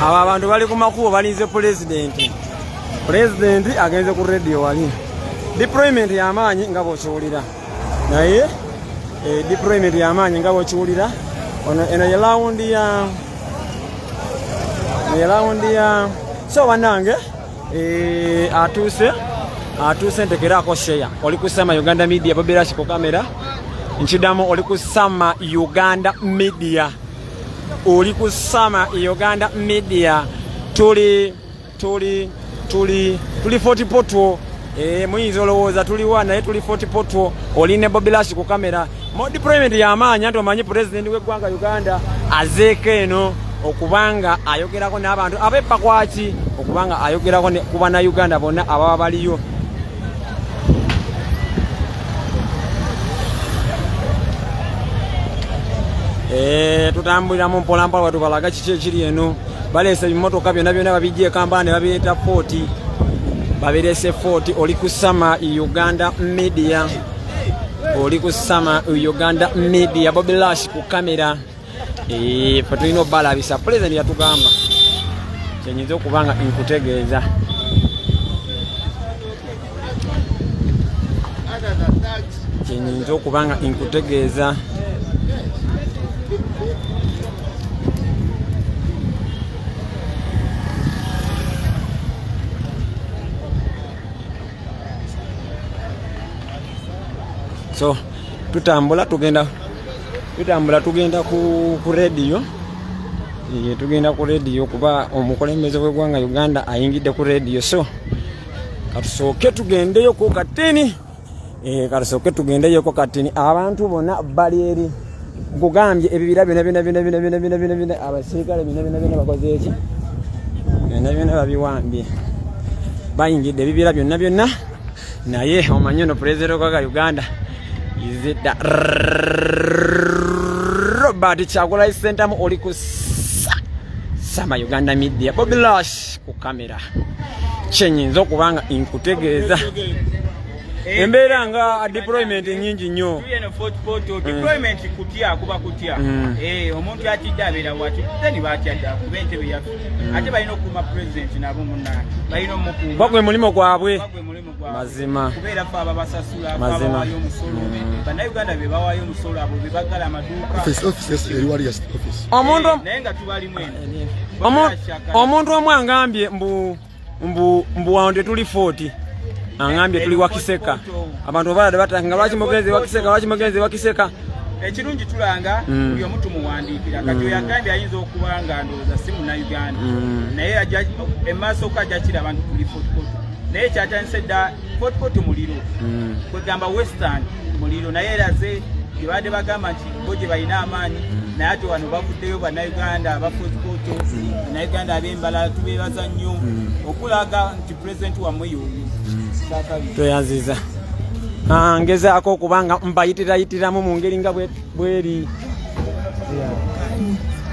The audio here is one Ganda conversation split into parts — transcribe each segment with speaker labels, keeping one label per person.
Speaker 1: Aba abantu bali ku makubo balinze president agenze ku radio wali deployment y'amaanyi nga bokiwulira naye deployment y'amaanyi nga bokiwulira ono eno ye round ya so wanange atuse ntekerako share oli kusama Uganda Media Bobi ku kamera nchidamu oli kusama Uganda Media oli kusama Uganda Media tuli Fortportal muyinza olowooza tuli wa naye tuli Fortportal oli ne Bobi ku kamera mo deployment y'amaanyi anti omanyi president w'eggwanga Uganda azeeko eno okubanga ayogerako n'abantu abeppa kwaki okubanga ayogerako ku bannayuganda bonna ababa baliyo tutambulira mu mpolampola watubalaga kiki ekiri eno baleese ebimotoka byonna babijja Kampala ne babireeta Fort babireese Fort oli kusama Uganda Media Bobi ku kamera fe tulina obalabisa president yatugamba kyenyinza okubanga nkutegeeza so tutambula tugenda ku radio tugenda ku radio kuba omukulembeze w'eggwanga Uganda ayingidde ku radio so katusooke tugendeyo ku katini abantu bonna bali eri kugambye ebibira bina abasirikale bina bakoze eki bina babiwambye bayingidde ebibira byonna naye omanyi no president wa Uganda izidda Robert Kyagulanyi Ssentamu oli kusama Uganda Media Bobi ku kamera kyenyinza okubanga nkutegeeza embeera nga deployment nyingi nnyo
Speaker 2: deployment kutya kuba kutya omuntu atidde abeera wati then batyadda kuba entebe yaffe ate balina okuuma president nabo munna balina omukuuma
Speaker 1: bagwe mulimu gwabwe mazima
Speaker 2: kubeera fe ababasasula abawayo omusolo bannayuganda be bawaayo omusolo abo be baggala amaduuka naye nga tubalimu
Speaker 1: omuntu omu angambye mbu wano tuli Fort angambye tuli Wakiseka abantu balade batanga lwaki mugenzi Wakiseka
Speaker 2: ekirungi tulanga buli omu tumuwandiikira kati oyo agambye ayinza okuba nga ndowooza si munnayuganda naye emaaso okajjakira abantu tuli Fortportal naye kyatandise dda Fortportal muliro kwegamba western muliro naye eraze gebadde bagamba nti bo gye balina amaanyi naye ate wano bavuddeyo bannayuganda aba Fortportal bannayuganda ab'embalala tubeebaza nnyo okulaga nti pulezidenti wammwe y'oyo
Speaker 1: tweyanziza ngezaako okubanga mbayitiratiramu mu ngeri nga bweri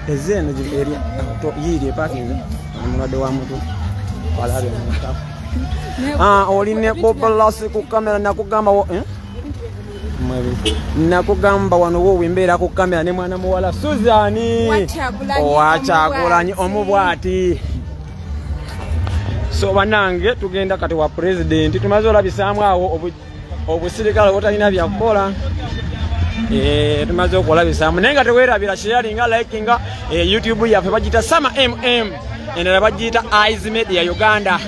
Speaker 1: ezeeno yiiri epakinze omulwadde wa mutu oline Bobi ku kamera nakugamba wano wowe mbeera ku kamera ne mwana muwala Suzani owa Kyagulanyi omubwati so banange tugenda kati wa president tumaze olabisaamu awo obusirikale obutalina byakukola tumaze okulabisaamu naye nga teweerabira sharing nga liking YouTube yaffe bagiyita Sama endala bagiyita Eyes Media Uganda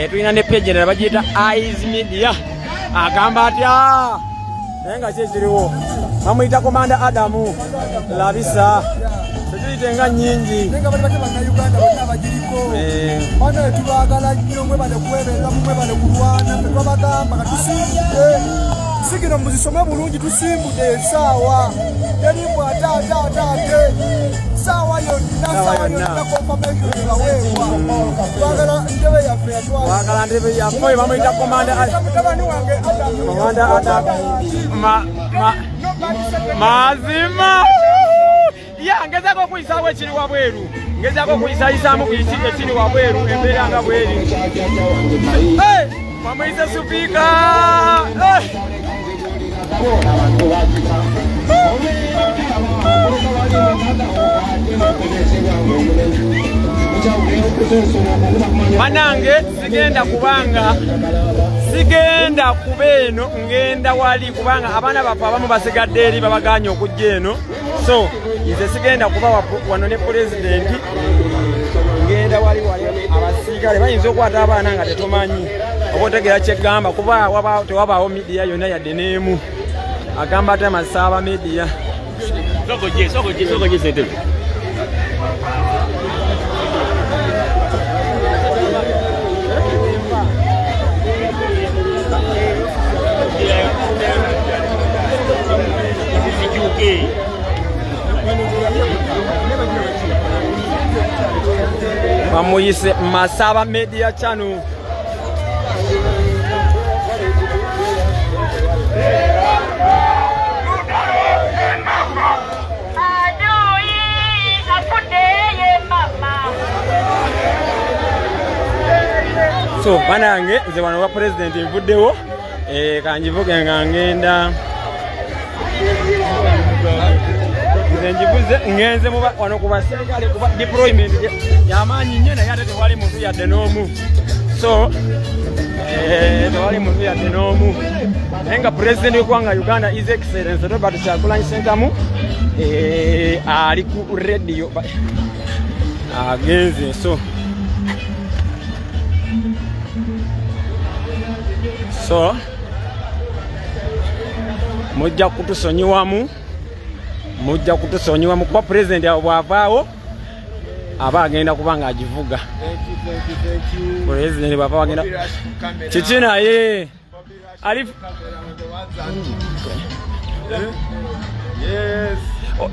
Speaker 1: tulina ne page endala bagiyita Eyes Media agamba atya naye nga kyekiriwo bamuyita Komanda Adamu labisa tekiyitenga nyingi
Speaker 3: nenga bali bannayuganda bonna bagiriko bana tubagala nnyo mwe bale kwebeeza mwe bale kulwana twabagamba katusiike sigino muzisome bulungi tusimbude esaawa terimbu ate saawa yonna confirmation ebaweebwa twagala ntebe yaffe
Speaker 1: twagala ntebe yaffe bamuyita
Speaker 3: mutabani wange
Speaker 1: Adam mazima ya ngezako kuyisaawo ekiri wabweru ngezako kuyisayisaamu ekiri wabweru embeera nga bweri bamuyise supiika Manange sigenda kubeeno ngenda wali kubanga abaana baffe abamu basigadde eri babaganye okujja eno so nze sigenda kuba wano ne pulezidenti ngenda wali abasirikale bayinza okukwata abaana nga tetumanyi oba otegera kyegamba kuba tewabaawo midiya yonna yadde n'emu agamba ate amasaaba midiya sogoje sentebe bamuyise Masaba Media Channel. So banange nze wano wa president nvuddewo kanjivuge nga ngenda njibuze ngenze muba wano ku basirikale kuba deployment yamaanyi nnyo naye ate tewali muntu yadde n'omu so tewali muntu yadde n'omu naye nga president w'eggwanga Uganda His Excellency Robert Kyagulanyi Ssentamu ali ku radio agenze so mujja kutusonyiwamu kuba president abo bwavaawo aba agenda kubanga agivuga president bwava agenda kiki naye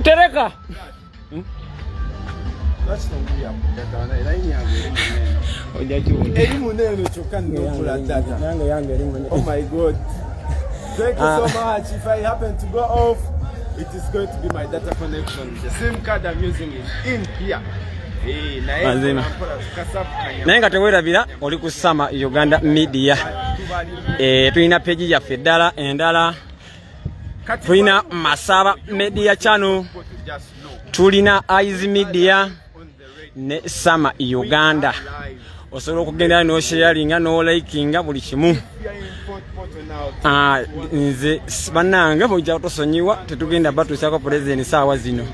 Speaker 1: tereka
Speaker 3: Oh my God. Thank you so much. If I happen to go off, it is going to be my data connection. The SIM card I'm using is in here.
Speaker 1: Naye nga teweerabira oli ku Sama Uganda Media. Tulina page yaffe ddala endala. Tulina Masaba Media Channel. Tulina Eyes Media ne Sama Uganda. Osobola okugenda no sharinga no likinga buli kimu. Nze banange bojja kutusonyiwa tetugenda batuusako president saawa zino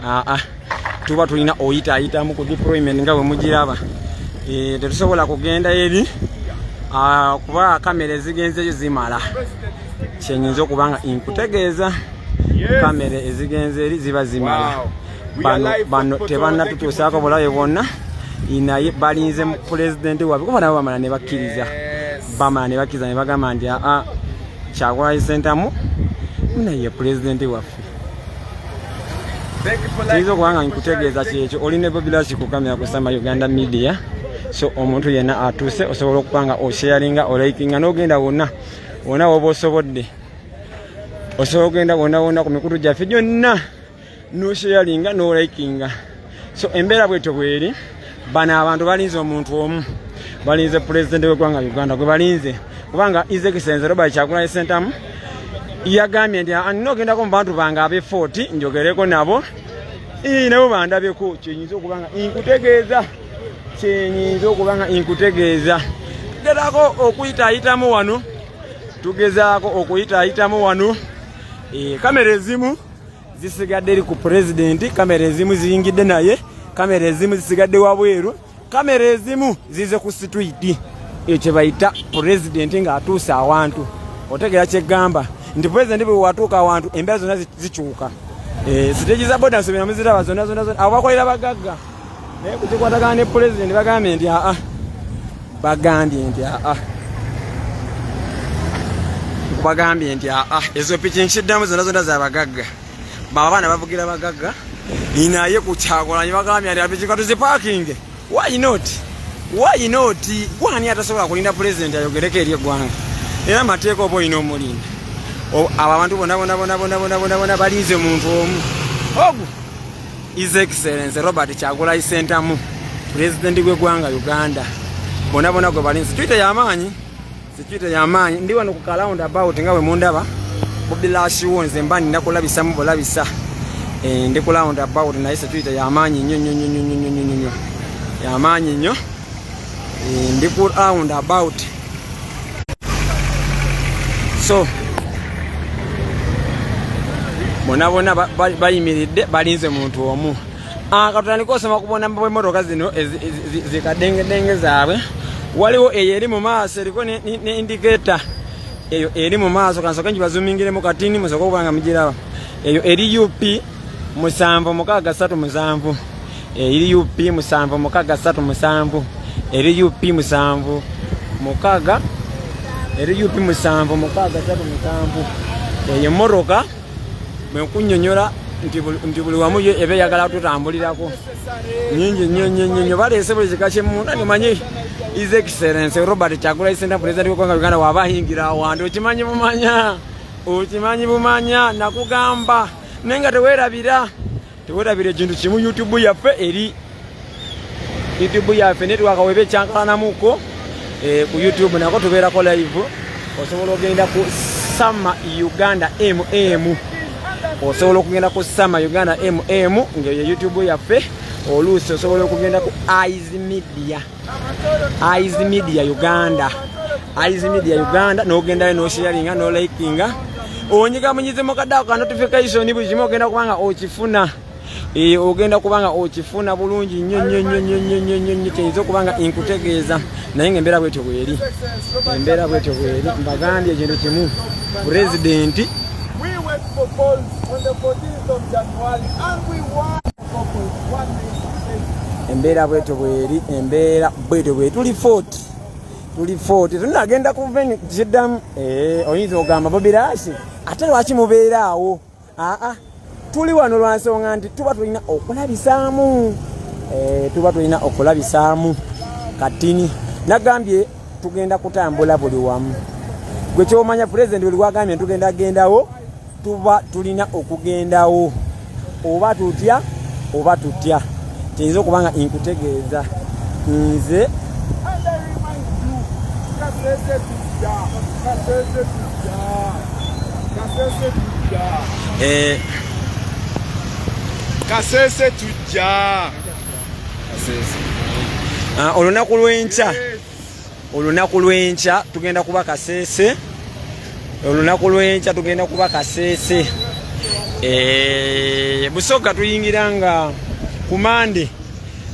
Speaker 1: tuba tulina oyitaayitamu ku deployment nga bwe mugiraba tetusobola kugenda eri kuba kamera ezigenzeyo zimala kyenyinza okubanga nkutegeeza kamera ezigenze eri ziba zimala bano tebannatutuusaako bulabe bwonna naye balinze president waabwe kuba nabo bamala ne bakkiriza ne bagamba nti Kyagulanyi Ssentamu naye president waffe kiyinza okubanga nkutegeeza kyekyo oli ne Bobi ku kamera ku Sama Uganda Media so omuntu yenna atuuse osobola okubanga osharinga olikinga n'ogenda wonna woba osobodde osobola okugenda wonna ku mikutu gyaffe gyonna n'osharinga n'olikinga so embeera bwetyo bweri bano abantu balinze omuntu omu balinze president w'eggwanga Uganda gwe balinze kubanga His Excellency Robert Kyagulanyi Ssentamu yagambye nti ninogendako mu bantu bange abe 40 njogereko nabo nabo bandabyeko kyenyinza okubanga nkutegeeza tugezaako okuyitaayitamu wano kamera ezimu zisigadde eri ku president kamera ezimu ziyingidde naye kamera ezimu zisigadde wabweru kamera ezimu zize ku street ekyo bayita president ng'atuuse awantu otegera kyegamba nti president bwe watuuka awantu embeera zonna zikyuka siteegi za boda nsomera muziraba zonna abo bakolera bagagga naye kukikwatagana ne president bagambye nti bagambye nti ezo piki nkiddamu zonna z'abagagga abaana bavugira bagagga inaye ku Kyagulanyi bagambye nti apiki katuzipakinge. Why not gwani atasobola kulinda president ayogereko eri eggwanga era amateeka oba olina omulinda abo abantu bonna balinze omuntu omu ogu His Excellency Robert Kyagulanyi Ssentamu president gw'eggwanga Uganda bonna gwe balinze. Sikirite y'amaanyi ndi wano ku round about nga bwe mundaba Bobi lashiwo nze mba nina kulabisa mu bulabisa ndi ku round about naye sikirite y'amaanyi nnyo y'amaanyi nnyo ndi ku round about so bonna bayimiridde balinze muntu omu katutandika osoma kubona bwe motoka zino zikadengedenge zaabwe waliwo eyo eri mu maaso eriko ne indicator eyo eri mu maaso kansoka njibazumingire mu katini musoka kubanga mugiraba eyo eri UP 7637 eri UP 7637 eri UP 7637 eri UP 7637 eyo motoka mwenkunyonyola nti buli wamu ebe yagala tutambulirako nyingi nnyo baleese buli kika kyemu nani manyi His Excellency Robert Kyagulanyi Ssentamu president w'eggwanga Uganda waba ahingira awantu okimanyi bumanya nakugamba naye nga teweerabira ekintu kimu YouTube yaffe network weba ekyankalanamuko ku YouTube nako tubeerako live osobola okugenda ku Sama Uganda osobola okugenda ku Sama Uganda ng'eyo YouTube yaffe oluusi osobola okugenda ku Eyes Media Uganda n'ogendayo n'osharinga n'olikinga onyiga munyizemu kaddaako ka notification buli kimu ogenda kubanga okifuna bulungi nnyo kiyinza okubanga inkutegeeza naye ng'embeera bwetyo bweri mbagambye ekintu kimu pulezidenti
Speaker 3: for polls on the 14th of January and we won
Speaker 1: embeera bwetyo bweri tuli 40 tunagenda kuveni kiddamu oyinza ogamba Bobi Rashi ate lwaki mubeeraawo tuli wano lwa nsonga nti tuba tulina okulabisaamu katini nagambye tugenda kutambula buli wamu gwe kyomanya president buli wagambye tugenda gendawo tuba tulina okugendawo oba tutya kiyinza okubanga inkutegeeza nze
Speaker 3: Kasese tujja
Speaker 1: olunaku lw'enkya tugenda kuba Kasese Busoga tuyingiranga ku Mande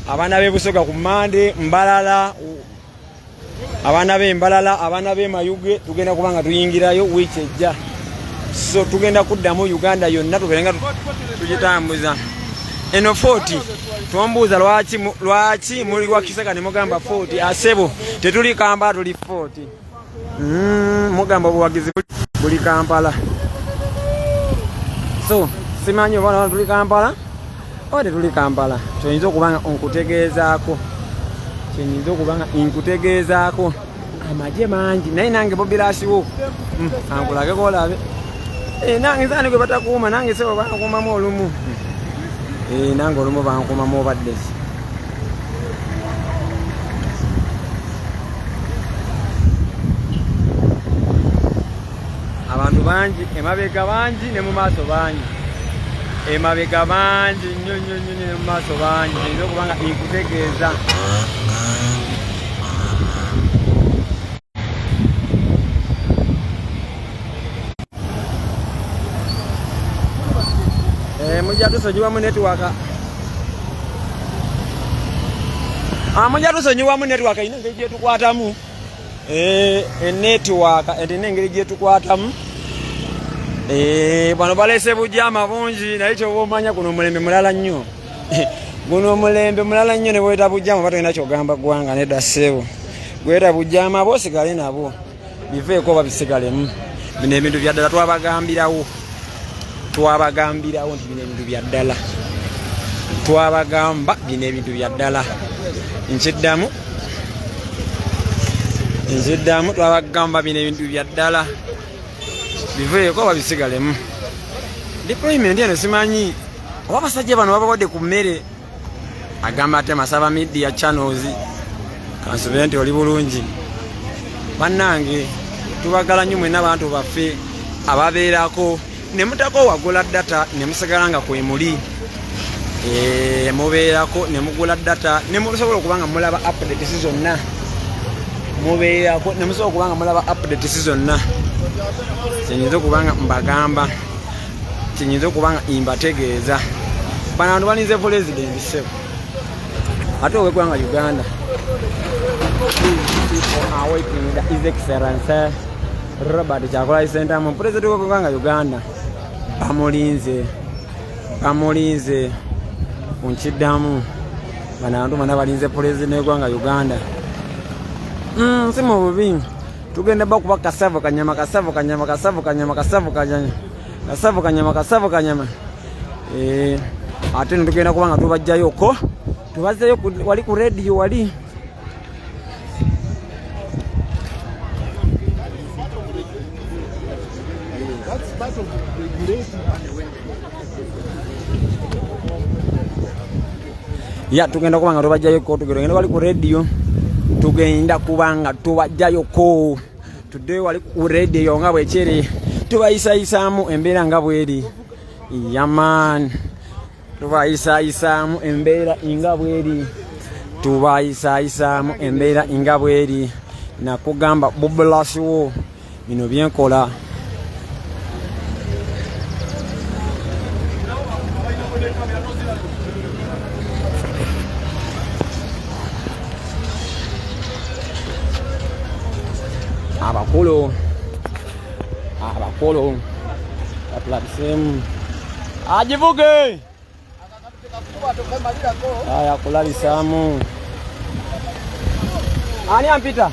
Speaker 1: abaana b'e Busoga ku Mande Mbalala abaana b'e Mbalala abaana b'e Mayuge tugenda kubanga tuyingirayo wiiki ejja so tugenda kuddamu Uganda yonna tubeerenga tugitambuza eno 40 twombuuza lwaki muli wakisaka ne mugamba 40 asebo tetuli Kampala tuli 40 mugamba obuwagizi buli Kampala so simanyi oba tuli Kampala oba tetuli Kampala kyoyinza okubanga nkutegeezaako amagye mangi naye nange Bobi Rashiwo ankulageko olabe nange nsaani gwe batakuuma nange sebo bankuumamu olumu nange olumu bankuumamu obadde abantu bangi emabega bangi ne mu maaso bangi emabega bangi nnyo ne mu maaso bangi nina okubanga inkutegeeza mujja tusonyiwamu netiwaka ina engeri gyetukwatamu enetiwaka erina engeri gyetukwatamu bano baleese bujama bungi naye kyoba omanya guno omulembe mulala nnyo ne bweta bujama oba tolina kyogamba ggwanga nedda ssebo gweta bujama abo osigale nabo biveeko oba bisigalemu bino ebintu bya ddala twabagambirawo nti bino ebintu bya ddala twabagamba bino ebintu bya ddala nkiddamu twabagamba bino ebintu bya ddala biveeko babisigalemu deployment eno simanyi oba abasajja bano babawadde ku mmere agamba ate Masaba media channels kansubire nti oli bulungi bannange tubagala nnyo mwenna abantu baffe ababeerako ne mutako wagula data ne musigala nga kwe muli mubeerako ne mugula data ne musobola okubanga mulaba updates zonna mubeerako ne musobola okubanga mulaba updates zonna kinyinza okubanga mbagamba kinyinza okubanga imbategeeza bano abantu balinze president sebo ate oweggwanga Uganda awaiting His Excellency Robert Kyagulanyi Ssentamu president w'eggwanga Uganda bamulinze kunkiddamu bano abantu bana balinze president w'eggwanga Uganda si mu bubi tugenda bakuba kasavu kanyama ate netugenda kubanga tubajjayoko tubazzeyo wali ku radio wali ya tugenda kubanga tubajjayoko tugenda wali ku radio tugenda kubanga tubajjayoko today wali ku radio nga bwekiri tubayisayisaamu embeera nga bweri yaman tubayisayisaamu embeera nga bweri nakugamba bubulasiwo bino byenkola abakulu atulabisemu ajivuge aya kulabisamu ani ampita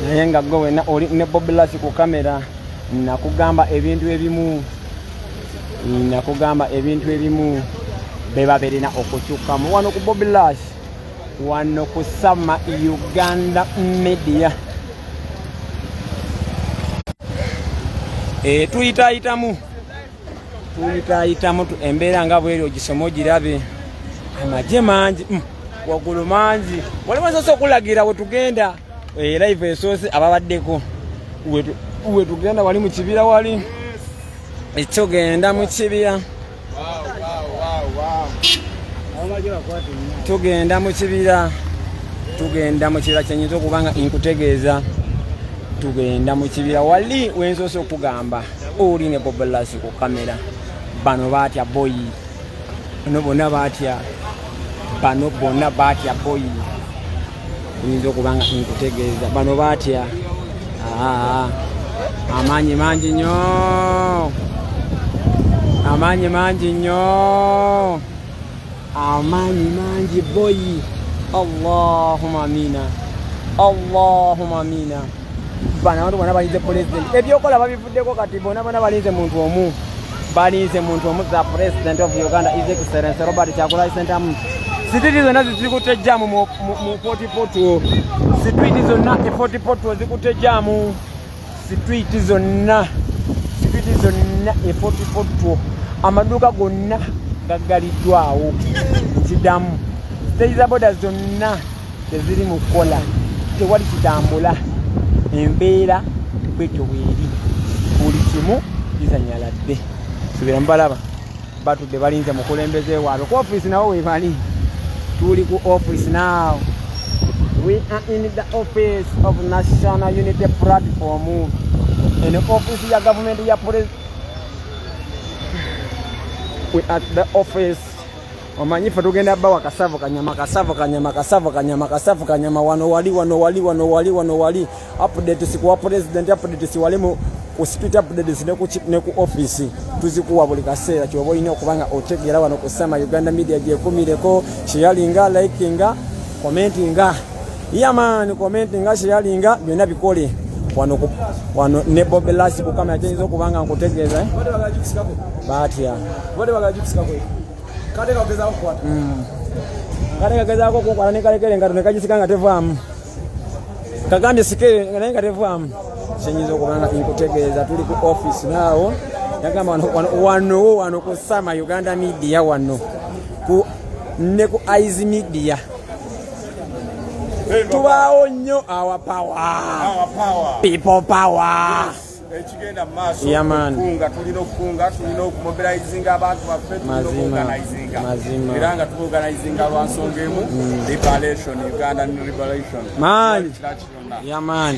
Speaker 1: naye nga gwe wena oli ne Bobilasi ku kamera nakugamba ebintu ebimu beba berina okukyukamu wano ku Bobilasi wano ku Sama Uganda media tuyitaayitamu embeera nga bweri ogisoma ogirabe amagye mangi waggulu mangi waliwo nsoose okulagira wetugenda live esoose ababaddeko wetugenda wali mu kibira wali tugenda mu kibira kyenyinza okubanga nkutegeeza tugenda mu kibira wali wensoose okugamba oli ne Bobilasi ku kamera bano baatya boyi bano bonna baatya boyi nyinza okubanga nkutegeeza bano baatya amaanyi mangi nnyo amaanyi mangi boyi Allahumma amina bano abantu bonna balinze president ebyokola babivuddeko kati bona balinze muntu omu za president of Uganda His Excellency Robert Kyagulanyi Ssentamu sitwiti zonna zikutejjamu mu Fortportal sitwiti zonna Fortportal zikutejjamu sitwiti zonna Fortportal amaduuka gonna gaggaliddwawo kiddamu siteyiza boda zonna teziri mu kukola tewali kitambula embeera bwetyo bweri buli kimu gizanyaladde subira mubalaba batudde balinze mukulembeze waabwe ku office nawo webali tuli ku office now we are in the office of National Unity Platform in the office ya government ya we at the office omanyifa tugenda bawa kasavu kanyama wano wali update siku president update si wali mu ku street updates ne ku office tuzikuwa buli kaseera kyobo ine okubanga otegera wano kusema Uganda Media gyekumileko sharinga likinga commentinga yaman commentinga sharinga byonna bikole wano ne Bobi lasi ku kamera chenzo okubanga nkutegeeza bode bagajukisikako batya bode bagajukisikako kade kagezako kwata kade kagezako ko kwala ne kalekele ngato ne kajisikanga tevaamu kagambye sikere nga tevaamu chenyizo okubanga nkutegeeza tuli ku office naawo yagamba wano kusama Uganda Media wano ku ne ku Eyes Media tubaawo nnyo our power people power
Speaker 3: ekigenda maaso tulina okumobilizinga abantu baffe era nga tuorganizinga lwansonga emu liberation Uganda liberation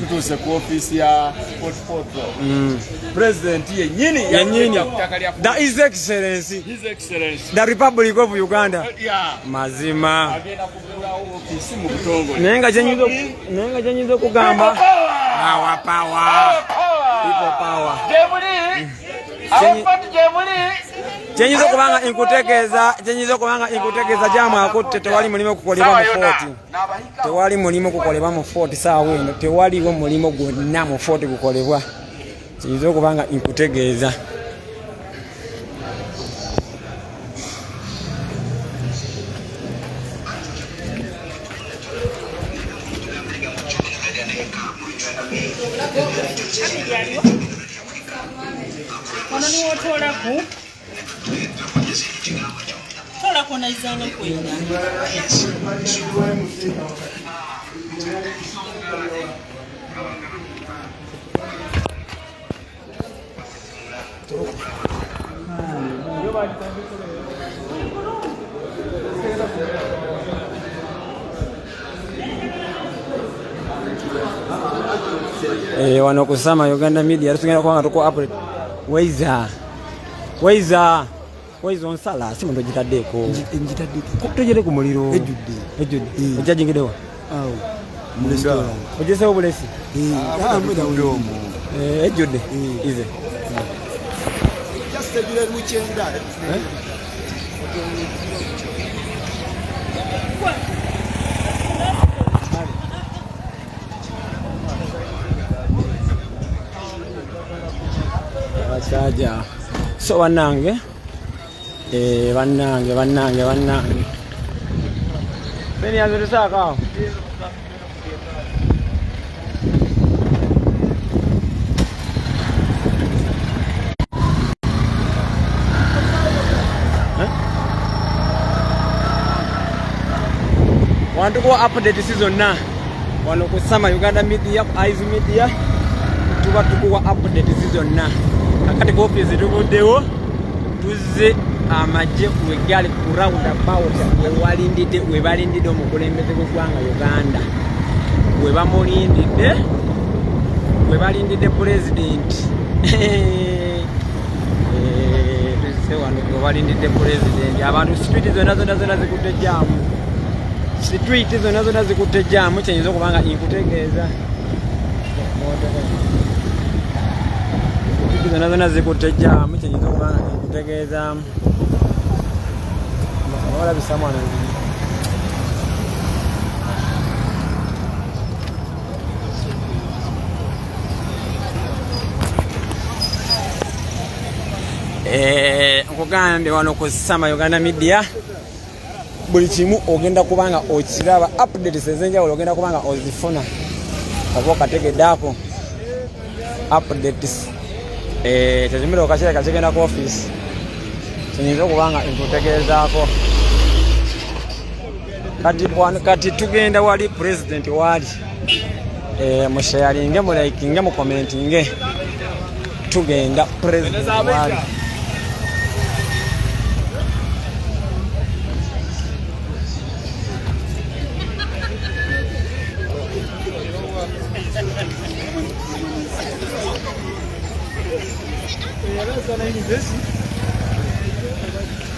Speaker 3: tutuuse ku ofiisi ya Fortportal president yennyini
Speaker 1: the his excellency the Republic of Uganda mazima
Speaker 3: agenda kugulawo ofiisi mu butongole
Speaker 1: nenga kyenyiza okugamba our power people power chenyizo kubanga inkutegeeza jamu akutte tewali mulimo kukolebwa mu fort tewali mulimo kukolebwa mu fort saawa eno tewaliwo mulimo gwonna mu fort kukolebwa chenyizo kubanga inkutegeeza
Speaker 4: tola kona izana kwenda
Speaker 1: wano kusama Uganda Media tugenda kwanga tuko update Waiza onsala si muntu jitaddeko kutojere ku muliro ejjudde ejjajingidewa mu restaurant ojese obulesi ejjudde ize
Speaker 3: just ejjudde mukyenda
Speaker 1: achaja so wanange wanange beni azurusaka wantu ko update season na wano kusama Uganda Media Eyes Media tuba tukuwa update season na akati ko office tubuddewo tuze amagye wegali ku round about webalindidde omukulembeze gw'eggwanga Uganda webalindidde president tuze wano webalindidde president abantu street zonna zikutte jamu street zonna zikutte jamu kyenyiza okubanga inkutegeeza zonna zikutte jamu kyenyiza okubanga inkutegeeza olabisa mwana nkugambye wano kusama Uganda Media buli kimu ogenda kubanga okiraba updates ezenjawulo ogenda kubanga ozifuna oba okategeddeako updates tezimira okakiira kakigenda ku office kinyinza okubanga nkutegeezaako kati tugenda wali president wali musharinge mulaikinge mukomentinge tugenda president wali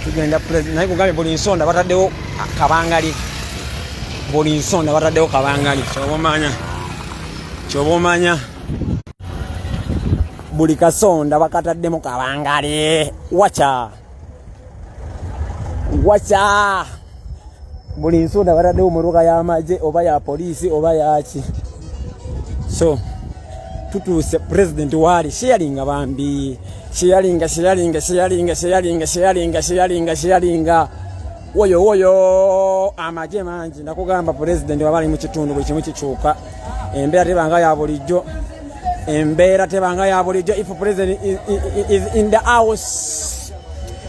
Speaker 1: tugenda president naye kugambye buli nsonda bataddewo kabangali buli nsonda bataddewo kabangali kyoba omanya buli kasonda bakataddemu kabangali wacha buli nsonda bataddewo motoka y'amagye oba ya poliisi oba yaki so tutuuse president waali sharinga bambi sharinga woyo amagye mangi nakugamba president wabali mu kitundu buli kimu kikyuka embeera tebanga ya bulijjo if president is in the house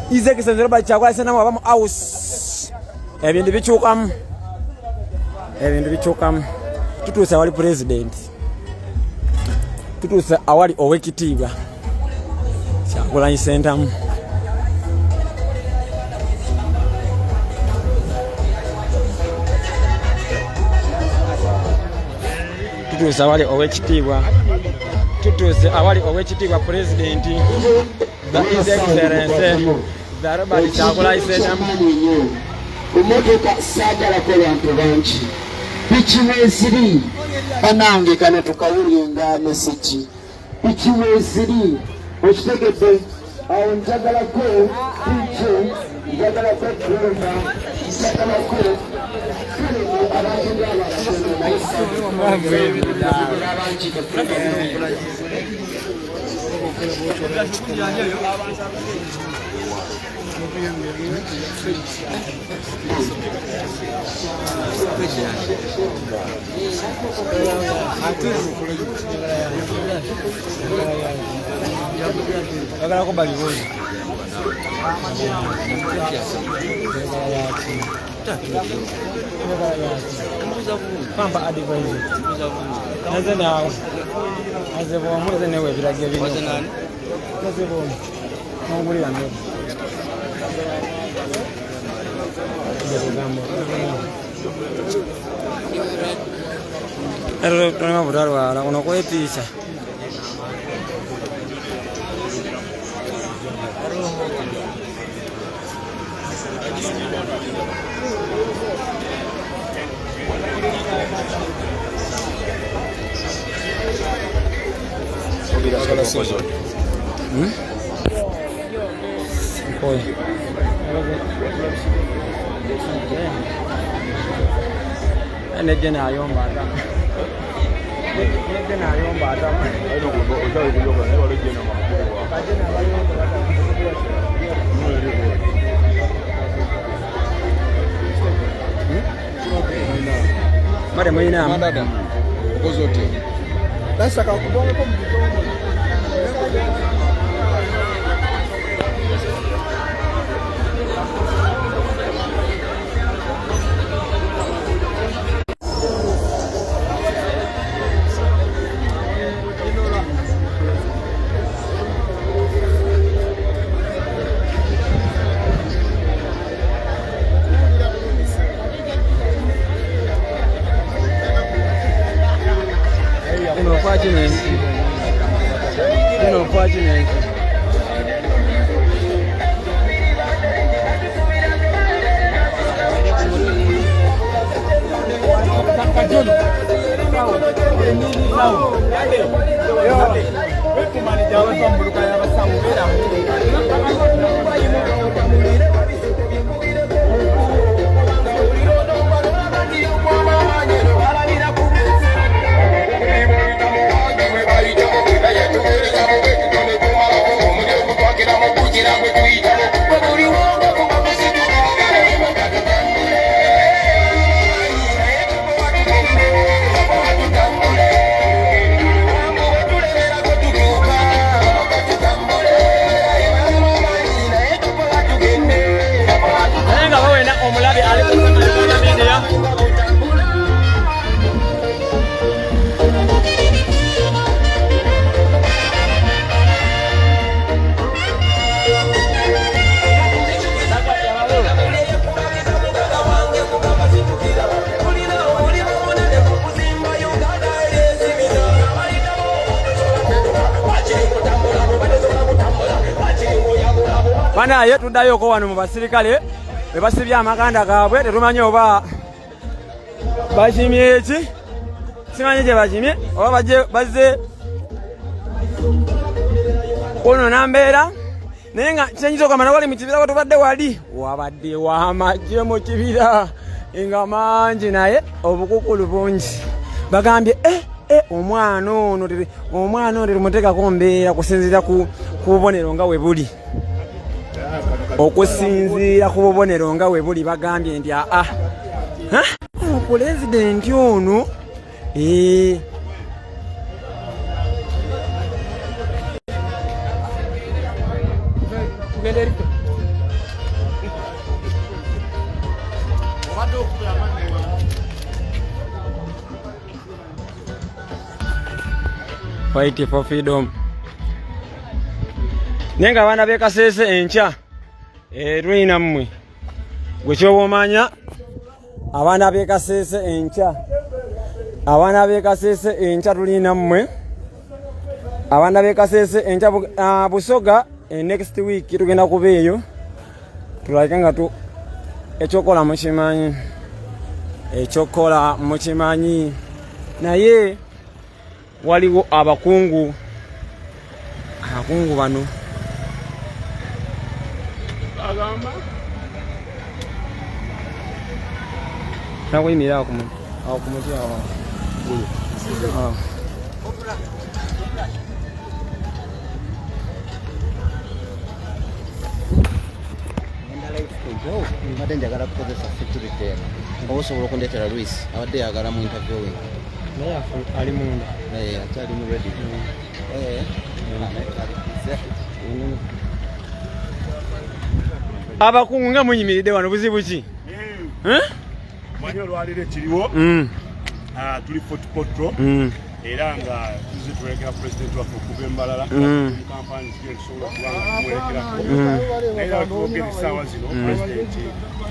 Speaker 1: his excellency Robert Kyagulanyi Ssentamu aba mu house ebintu bikyukamu tutuuse awali president tutuuse awali owekitiibwa Kyagulanyi Ssentamu tutuuse awali owekitiibwa president his excellency Robert Kyagulanyi Ssentamu
Speaker 5: emotoka saagala ko bantu bangi bikiweeziri banange kano tukawulinga meseki bikiweeziri okitegedde awo njagalako pijo njagalako drova njagalako kulemu abantu abasome
Speaker 1: Tenemos que hablar con una cuetisa. Mare mwina madada ozote basa kakubonga ko mbitongo banaye tuddayoko wano mu basirikale be basibye amakanda gaabwe tetumanyi oba bakimye eki simanyi gye bakimye oba bazze onona mbeera naye nga kyenyiza okwamana wali mu kibira watubadde wali wabadde wamagye mu kibira nga mangi naye obukukulu bungi bagambye omwana ono tumuteekako mbeera kusinziira ku bubonero nga we buli okusinziira ku bubonero nga we buli bagambye nti pulezidenti ono fight for freedom. Nenga abaana b'e Kasese enkya tulina mmwe gwe kyoba omanya abaana b'e Kasese enkya tulina mmwe abaana b'e Kasese enkya Busoga next week tugenda kuba eyo tulage nga ekyokola mukimanyi naye waliwo abakungu bano agamba nakuyimira awo ku muti awo
Speaker 6: mbadde njagala kukozesa security eno oba osobola okundeetera Luis abadde yagala mu interviewing
Speaker 1: naye ali munda
Speaker 6: akyali mu ready
Speaker 1: abakungu nga munyimiridde wano buzibu ki
Speaker 7: manyi olwaliro ekiriwo tuli Fortportal era nga tuze tulekera pulezidenti waffe okuva embalala kampani zigensobola kubanga kumwerekerako naye era twogera essaawa zino pulezidenti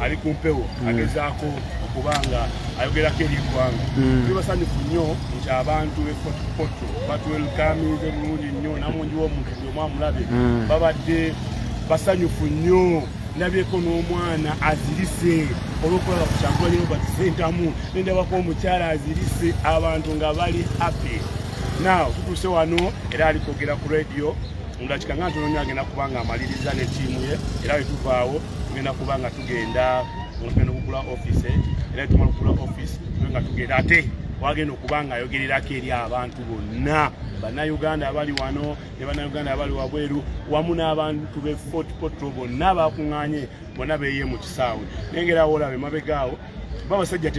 Speaker 7: ali ku mpewo agezaako okubanga ayogerako eri eggwanga tuli basanyufu nnyo nti abantu be Fortportal batwelukamize bulungi nnyo namungi w'omuntu buli omu amulabe babadde basanyufu nnyo ndabyeko n'omwana azirise olw'okulaba ku Kyagulanyi Robert Ssentamu nendabako omukyala azirise abantu nga bali happy now tutuuse wano era ali kwogera ku radio ndakika nga ntono nnyo agenda kuba nga amaliriza ne ttiimu ye era bwe tuvaawo tugenda kuba nga tugenda okugula office era tumala okugula office nga tugenda ate wagenda okuba nga ayogererako eri abantu bonna bannayuganda abali wano ne bannayuganda abali wabweru wamu n'abantu be Fortportal bonna bakuŋŋaanye bonna beeye mu kisaawe nengerawo olabe mabegaawo babasajja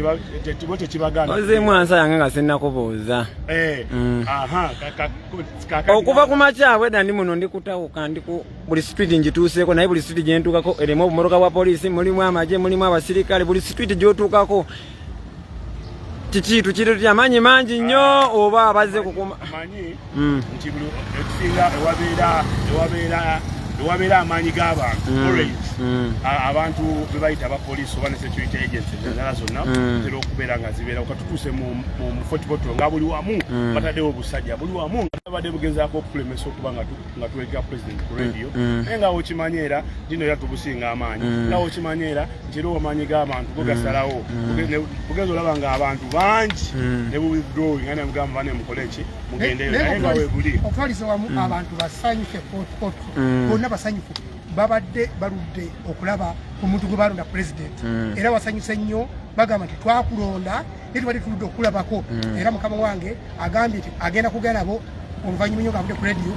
Speaker 7: tibo tekibagana
Speaker 1: ozeemu ansa yange nga sinnakubuuza okuva ku makyabwe edda ndi muno ndikutawuka buli street ngituuseeko naye buli street gyentuukako erimu obumotoka bwa poliisi mulimu amagye mulimu abasirikale buli street gyotuukako kikiitu kiri tutya mangi nnyo oba abazze kukuma
Speaker 7: manyi nti buli ekisinga ewabeera amaanyi g'abantu abantu be bayita abapoliisi oba ne security agency endala zonna zitera okubeera nga zibeera okatutuuse mu Fortportal nga buli wamu bataddewo obusajja buli wamu nga babadde bugezaako okukulemesa okuba nga tuwekera president ku radio naye nga wokimanyi era dino era tubusinga amaanyi nga wokimanyi era nti era amaanyi g'abantu gogasalawo bugenza olaba nga abantu bangi ne buwithdrawing nga nemugamba banemukole ki mugendeyo naye nga webuli
Speaker 8: okutwaliza wamu abantu basanyufe Fortportal bonna basanyufu babadde baludde okulaba ku muntu gwe balonda president era wasanyuse nnyo bagamba nti twakulonda ne tubadde tuludde okulabako era mukama wange agambye nti agenda kugenda nabo oluvannyuma nnyo ngavudde ku radio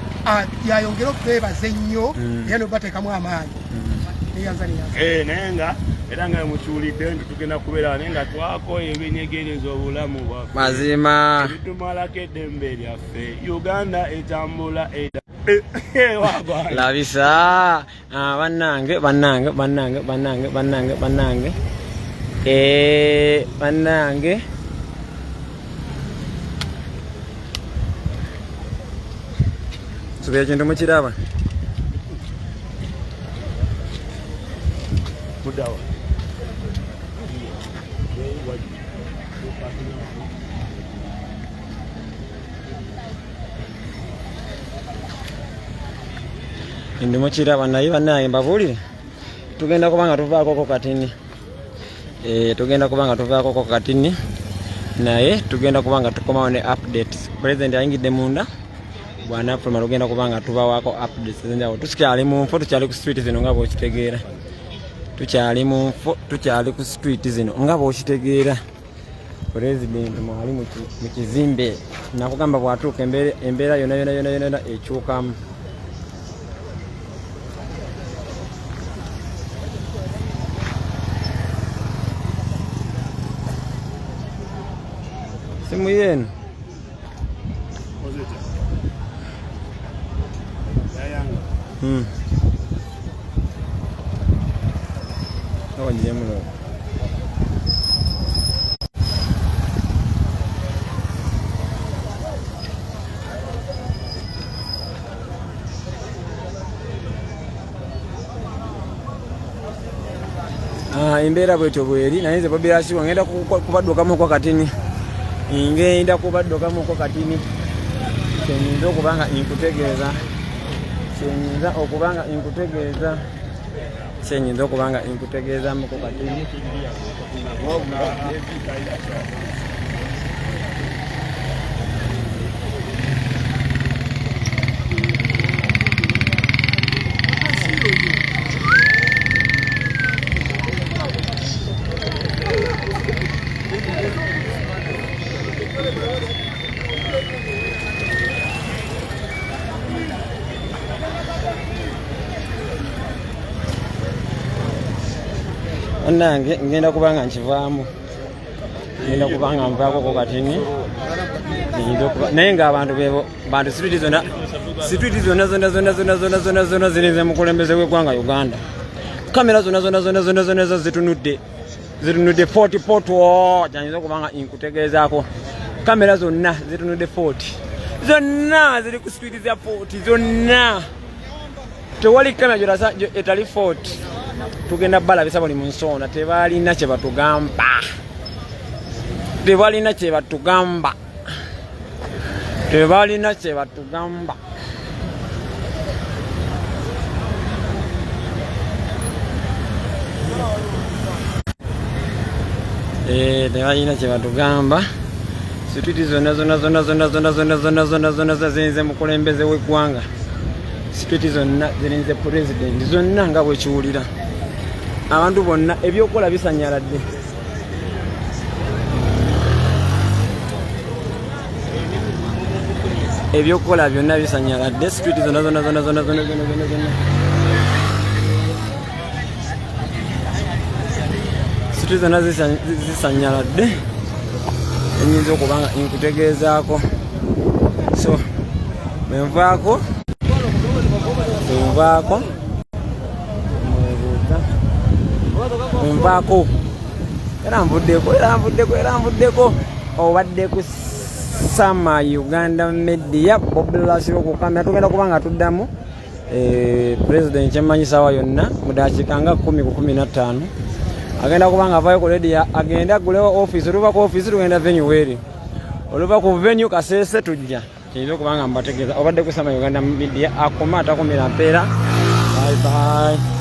Speaker 8: yayongera okwebaza ennyo era nobateekamu amaanyi
Speaker 7: naye nga era nga mukiwulidde nti tugenda kubeera naye nga twakoye ebinyegereza obulamu bwaffe
Speaker 1: mazima
Speaker 7: ebitumalako eddembe lyaffe Uganda etambula
Speaker 1: labisa bannange subira ekintu mukiraba
Speaker 7: mudawa
Speaker 1: ndimo kiraba naye mbabulire tugenda kubanga tuvaako ko katini tugenda kubanga tuvaako ko katini naye tugenda kubanga tukomawo ne updates president ayingidde munda bwana fulma tugenda kubanga tubawaako updates zenjawo tukyali mu nfo tukyali ku street zino nga bw'okitegeera tukyali mu nfo tukyali ku street zino nga bw'okitegeera president mwali mu kizimbe nakugamba bwatuuka embeera yonna ekyukamu simu yenu embeera bwetyo bweri naye nze Bobi Rasiwa ngenda kubaddukamu ko katini ngenda kubaddukamu ko katini kyenyinza okubanga inkutegeeza muko katini nange ngenda kubanga nkivaamu ngenda kubanga nvaako ko katini naye ng'abantu bebo bantu street zonna zirinze mukulembeze w'eggwanga Uganda kamera zonna zitunudde Fortportal kyanyiza okubanga nkutegeezaako kamera zonna zitunudde zonna ziri ku street za zonna tewali kamera gyolasa etali tugenda balabisa buli mu nsonda tebalina kye batugamba situti zonna zirinze mukulembeze w'eggwanga situti zonna zirinze president zonna nga bwekiwulira abantu bonna ebyokola bisanyaladde ebyokola byonna bisanyaladde street zonna street zonna zisanyaladde enyinza okubanga nkutegeezaako so menvaako era nvuddeko obadde ku Sama Uganda Media Bobi Rasiwa ku kamera tugenda kubanga tuddamu president kyemmanyi sawa yonna mu dakiika nga 10 ku 15 agenda kubanga avayo ku radio agenda gulewo office oluva ku office tugenda venue weri oluva ku venue Kasese tujja kiyinza kubanga mbategeeza obadde ku Sama Uganda Media akoma atakumira mpeera bye